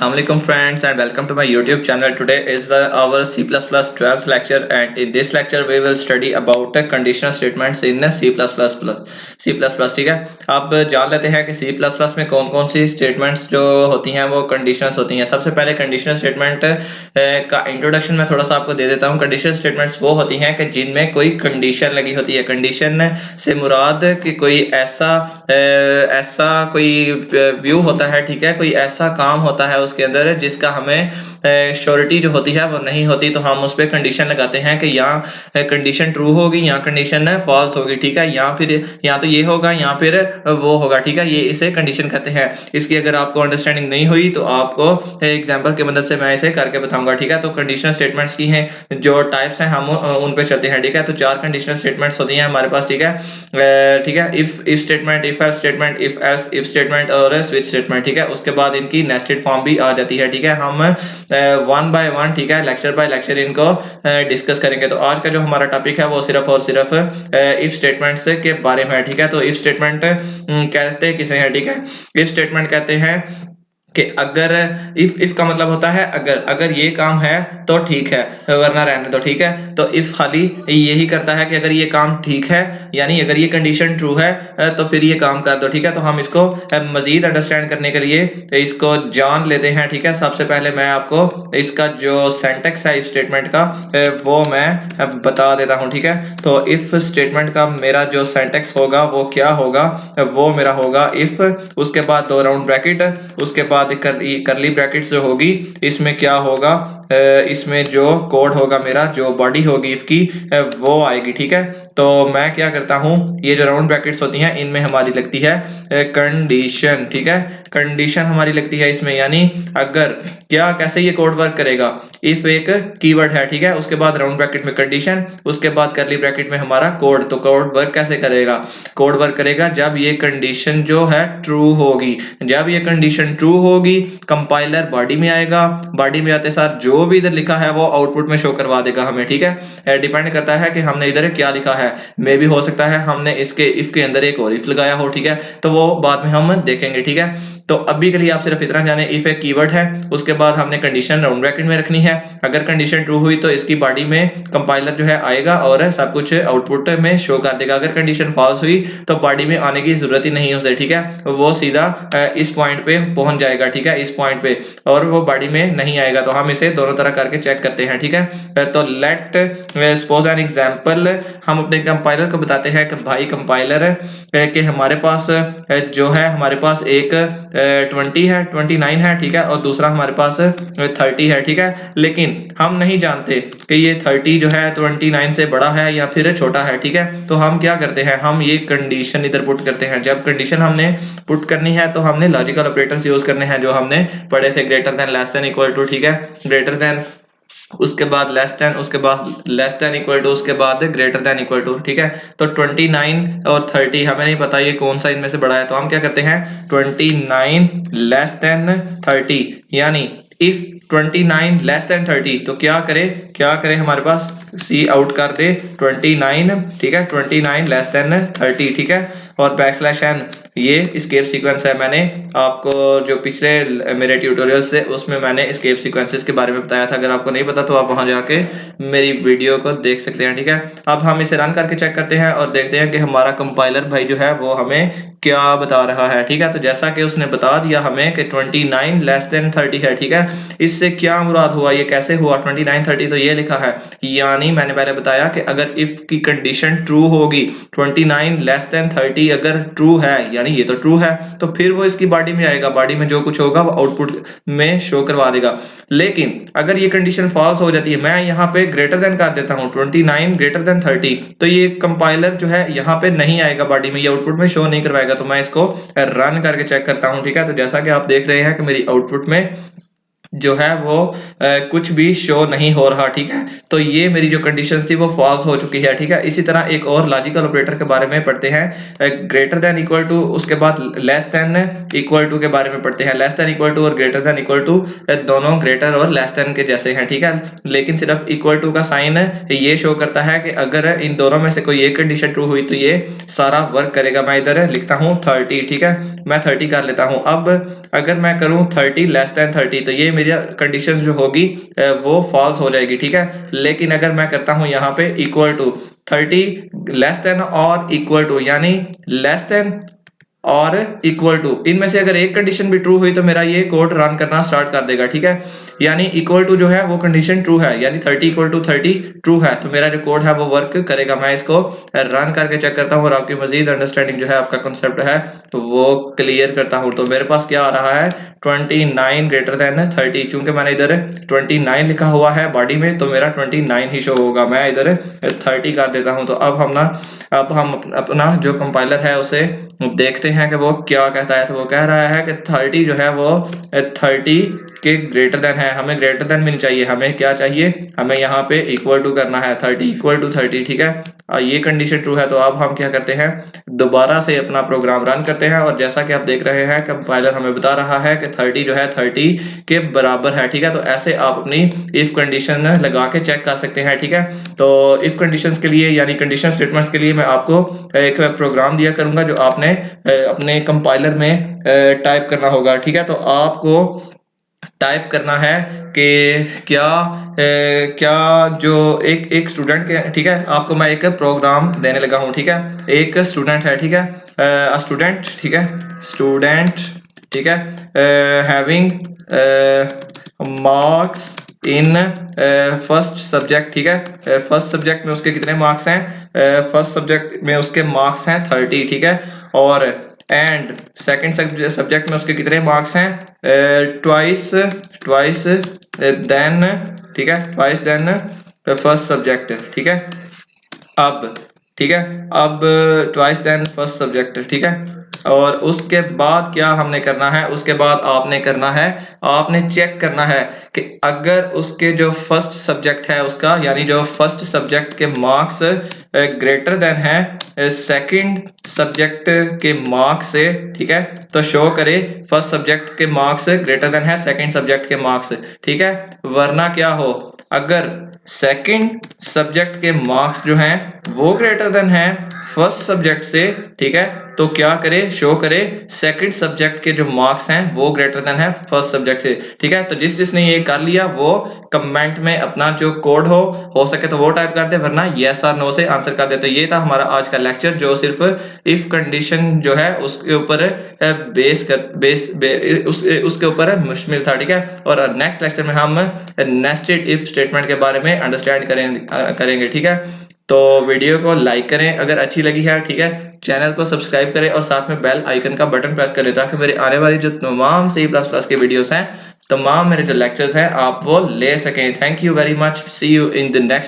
Assalamu alaikum friends and welcome to my YouTube channel. Today is our C++ 12th lecture, and in this lecture we will study about conditional statements in C++. ठीक है। अब जान लेते हैं कि C++ में कौन कौन सी स्टेटमेंट्स जो होती हैं वो कंडीशनल्स होती हैं। सबसे पहले कंडीशनल स्टेटमेंट का इंट्रोडक्शन मैं थोड़ा सा आपको दे देता हूँ। कंडीशनल स्टेटमेंट्स वो होती हैं कि जिनमें कोई कंडीशन लगी होती है। कंडीशन से मुराद कि कोई ऐसा कोई व्यू होता है, ठीक है, कोई ऐसा काम होता है उसके अंदर जिसका हमें श्योरिटी जो होती है वो नहीं होती, तो हम उस पर कंडीशन लगाते हैं कि यहाँ कंडीशन ट्रू होगी, यहाँ कंडीशन फॉल्स होगी, ठीक है, यहाँ तो ये होगा, यहाँ फिर वो होगा, ठीक है। ये इसे कंडीशन कहते हैं। इसकी अगर आपको अंडरस्टैंडिंग नहीं हुई तो आपको एग्जांपल की मदद से मैं इसे करके बताऊंगा, ठीक है। तो कंडीशनल स्टेटमेंट्स की हैं जो टाइप्स हैं हम उन पे चलते हैं, ठीक है। तो 4 कंडीशनल स्टेटमेंट्स होती हैं हमारे पास, ठीक है। ठीक है, if statement, if else statement, if else if statement और स्विच स्टेटमेंट, ठीक है। उसके बाद इनकी नेस्टेड फॉर्म भी आ जाती है, ठीक है। हम वन बाय वन, ठीक है, लेक्चर बाय लेक्चर इनको डिस्कस करेंगे। तो आज का जो हमारा टॉपिक है वो सिर्फ और सिर्फ इफ स्टेटमेंट्स के बारे में है, ठीक है। तो इफ स्टेटमेंट कहते किसे हैं, ठीक है। इफ स्टेटमेंट कहते हैं कि अगर इफ का मतलब होता है अगर ये काम है तो ठीक है, वरना रहने दो, ठीक है। तो इफ खाली यही करता है कि अगर ये काम ठीक है, यानी अगर ये कंडीशन ट्रू है तो फिर ये काम कर दो, ठीक है। तो हम इसको मजीद अंडरस्टैंड करने के लिए इसको जान लेते हैं, ठीक है। सबसे पहले मैं आपको इसका जो सेंटेक्स है इफ स्टेटमेंट का वो मैं बता देता हूं, ठीक है। तो इफ स्टेटमेंट का मेरा जो सेंटेक्स होगा वो क्या होगा, वो मेरा होगा इफ, उसके बाद 2 राउंड ब्रैकेट, उसके बाद करली ब्रैकेट्स जो होगी, इसमें क्या होगा, इसमें जो कोड होगा मेरा, जो बॉडी होगी इफ की, वो आएगी, ठीक है। तो मैं क्या करता हूं, ये जो राउंड ब्रैकेट्स होती हैं इनमें हमारी लगती है कंडीशन, ठीक है। कंडीशन हमारी लगती है इसमें, यानी अगर क्या, कैसे ये कोड वर्क करेगा। इफ एक कीवर्ड है, ठीक है, उसके बाद राउंड ब्रैकेट में कंडीशन, उसके बाद करली ब्रैकेट में हमारा कोड। तो कोड वर्क कैसे करेगा, कोड वर्क करेगा जब ये कंडीशन जो है ट्रू होगी। जब ये कंडीशन ट्रू होगी, कंपाइलर बॉडी में आएगा, बॉडी में आते साथ जो भी इधर लिखा है वो आउटपुट में शो करवा देगा हमें, ठीक है। डिपेंड करता है कि हमने इधर क्या लिखा है। मे भी हो सकता है हमने इसके इफ के अंदर एक और इफ लगाया हो, ठीक है। तो वो बाद में हम देखेंगे, ठीक है। तो अभी के लिए आप सिर्फ इतना जाने, इफ एक कीवर्ड है, उसके बाद हमने कंडीशन राउंड ब्रैकेट में रखनी है। अगर कंडीशन ट्रू हुई तो इसकी बॉडी में कंपाइलर जो है आएगा और सब कुछ आउटपुट में शो कर देगा। अगर कंडीशन फॉल्स हुई तो बॉडी में आने की जरूरत ही नहीं उसे, ठीक है। वो सीधा इस पॉइंट पे पहुंच जाएगा, ठीक है, इस पॉइंट पे, और वो बॉडी में नहीं आएगा। तो हम इसे दोनों तरह करके चेक करते हैं, ठीक है। तो लेट सपोज एन एग्जांपल, हम अपने कंपाइलर को बताते हैं कि भाई कंपाइलर कि हमारे पास जो है, हमारे पास एक 20 है, 29 है, ठीक है, और दूसरा हमारे पास 30 है, ठीक है। लेकिन हम नहीं जानते कि ये 30 जो है 29 से बड़ा है या फिर छोटा है, ठीक है। तो हम क्या करते हैं, हम ये कंडीशन इधर पुट करते हैं। जब कंडीशन हमने पुट करनी है तो हमने लॉजिकल ऑपरेटर्स यूज करने हैं जो हमने पढ़े थे, greater than, less than, equal to, ठीक है। ग्रेटर देन, उसके बाद लेस देन, उसके बाद लेस देन इक्वल टू, उसके बाद ग्रेटर देन इक्वल टू, ठीक है। तो 29 और 30 हमें नहीं पता ये कौन सा इनमें से बड़ा है, तो हम क्या करते हैं 29 लेस देन 30, यानी इफ 29 लेस देन 30, तो क्या करे हमारे पास सी आउट कर दे 29, ठीक है, 29 लेस देन 30, ठीक है। और बैकस्लैश एन, ये एस्केप सीक्वेंस है। मैंने आपको जो पिछले मेरे ट्यूटोरियल से उसमें मैंने एस्केप सीक्वेंसेस के बारे में बताया था। अगर आपको नहीं पता तो आप वहां जाके मेरी वीडियो को देख सकते हैं, ठीक है। अब हम इसे रन करके चेक करते हैं और देखते हैं कि हमारा कंपाइलर भाई जो है वो हमें क्या बता रहा है, ठीक है। तो जैसा कि उसने बता दिया हमें कि 29 लेस देन 30 है, ठीक है। इससे क्या मुराद हुआ, ये कैसे हुआ 29 30, तो ये लिखा है, यानी मैंने पहले बताया कि अगर इफ की कंडीशन ट्रू होगी, 29 लेस देन 30 अगर ट्रू है, यानी ये तो ट्रू है, तो फिर वो इसकी बॉडी में आएगा, बॉडी में जो कुछ होगा वो आउटपुट में शो करवा देगा। लेकिन अगर ये कंडीशन फॉल्स हो जाती है, मैं यहाँ पे ग्रेटर देन कर देता हूँ 29 ग्रेटर देन 30, तो ये कंपाइलर जो है यहाँ पे नहीं आएगा बॉडी में, ये आउटपुट में शो नहीं करवाएगा। तो मैं इसको रन करके चेक करता हूँ, ठीक है। तो जैसा कि आप देख रहे हैं कि मेरी आउटपुट में जो है वो कुछ भी शो नहीं हो रहा, ठीक है। तो ये मेरी जो कंडीशंस थी वो फॉल्स हो चुकी है, ठीक है। इसी तरह एक और लॉजिकल ऑपरेटर के बारे में पढ़ते हैं, ग्रेटर देन इक्वल टू, उसके बाद लेस देन इक्वल टू के बारे में पढ़ते हैं। लेस देन इक्वल टू और ग्रेटर देन इक्वल टू दोनों ग्रेटर और लेस देन के जैसे हैं, ठीक है। लेकिन सिर्फ इक्वल टू का साइन ये शो करता है कि अगर इन दोनों में से कोई एक कंडीशन ट्रू हुई तो ये सारा वर्क करेगा। मैं इधर लिखता हूँ 30, ठीक है, मैं 30 कर लेता हूँ। अब अगर मैं करूँ 30 लेस देन 30 तो ये मेरी कंडीशन जो होगी वो फॉल्स हो जाएगी, ठीक है। लेकिन अगर मैं करता हूँ यहाँ पे इक्वल टू 30 लेस देन और इक्वल टू, यानी लेस देन और इक्वल टू, इनमें से अगर एक कंडीशन भी ट्रू हुई तो मेरा ये कोड रन करना स्टार्ट कर देगा, ठीक है। यानी इक्वल टू जो है वो कंडीशन ट्रू है, यानी 30 इक्वल टू 30 ट्रू है, तो मेरा जो कोड है वो वर्क करेगा। मैं इसको रन करके चेक करता हूँ और आपकी मजीद अंडरस्टैंडिंग जो है, आपका कंसेप्ट है तो वो क्लियर करता हूँ। तो मेरे पास क्या आ रहा है 29 ग्रेटर देन 30, चूंकि मैंने इधर 29 लिखा हुआ है बॉडी में तो मेरा 29 ही शो होगा। मैं इधर 30 कर देता हूँ। तो अब हम अपना जो कंपाइलर है उसे देखते हैं कि वो क्या कहता है। तो वो कह रहा है कि 30 जो है वो 30 के ग्रेटर देन है, हमें ग्रेटर देन भी नहीं चाहिए, हमें क्या चाहिए, हमें यहाँ पे इक्वल टू करना है, 30 इक्वल टू 30, ठीक है। ये कंडीशन ट्रू है। तो अब हम क्या करते हैं, दोबारा से अपना प्रोग्राम रन करते हैं और जैसा कि आप देख रहे हैं कंपाइलर हमें बता रहा है कि 30 जो है 30 के बराबर है, ठीक है। तो ऐसे आप अपनी इफ कंडीशन लगा के चेक कर सकते हैं, ठीक है। तो इफ कंडीशंस के लिए यानी कंडीशन स्टेटमेंट्स के लिए मैं आपको एक प्रोग्राम दिया करूंगा जो आपने अपने कंपाइलर में टाइप करना होगा, ठीक है। तो आपको टाइप करना है कि क्या जो एक स्टूडेंट के, ठीक है, आपको मैं एक प्रोग्राम देने लगा हूँ, ठीक है। एक स्टूडेंट है, ठीक है, स्टूडेंट, ठीक है, स्टूडेंट, ठीक है, having marks in first subject, ठीक है। फर्स्ट सब्जेक्ट में उसके कितने मार्क्स हैं, फर्स्ट सब्जेक्ट में उसके मार्क्स हैं 30, ठीक है। और एंड सेकंड सब्जेक्ट में उसके कितने मार्क्स हैं, ट्वाइस ट्वाइस देन, ठीक है, ट्वाइस देन फर्स्ट सब्जेक्ट, ठीक है। अब ठीक है, अब ट्वाइस देन फर्स्ट सब्जेक्ट, ठीक है। और उसके बाद क्या हमने करना है, उसके बाद आपने करना है, आपने चेक करना है कि अगर उसके जो फर्स्ट सब्जेक्ट है उसका, यानी जो फर्स्ट सब्जेक्ट के मार्क्स ग्रेटर देन है सेकंड सब्जेक्ट के मार्क्स से, ठीक है, तो शो करे फर्स्ट सब्जेक्ट के मार्क्स ग्रेटर देन है सेकंड सब्जेक्ट के मार्क्स, ठीक है। वरना क्या हो, अगर सेकंड सब्जेक्ट के मार्क्स जो हैं वो ग्रेटर देन है फर्स्ट सब्जेक्ट से, ठीक है, तो क्या करे, शो करे सेकंड सब्जेक्ट के जो मार्क्स हैं वो ग्रेटर देन है फर्स्ट सब्जेक्ट से, ठीक है। तो जिसने ये कर लिया वो कमेंट में अपना जो कोड हो सके तो वो टाइप कर दे, वरना यस और नो से आंसर कर दे। तो ये था हमारा आज का लेक्चर जो सिर्फ इफ कंडीशन जो है उसके ऊपर उसके ऊपर मुश्तमिल था, ठीक है। और नेक्स्ट लेक्चर में हम नेस्टेड इफ स्टेटमेंट के बारे में अंडरस्टैंड करेंगे, ठीक है। तो वीडियो को लाइक करें अगर अच्छी लगी है, ठीक है। चैनल को सब्सक्राइब करें और साथ में बेल आइकन का बटन प्रेस करें ताकि मेरे आने वाली जो तमाम C++ के वीडियोस हैं, तमाम मेरे जो लेक्चर्स हैं आप वो ले सकें। Thank you very much, see you in the next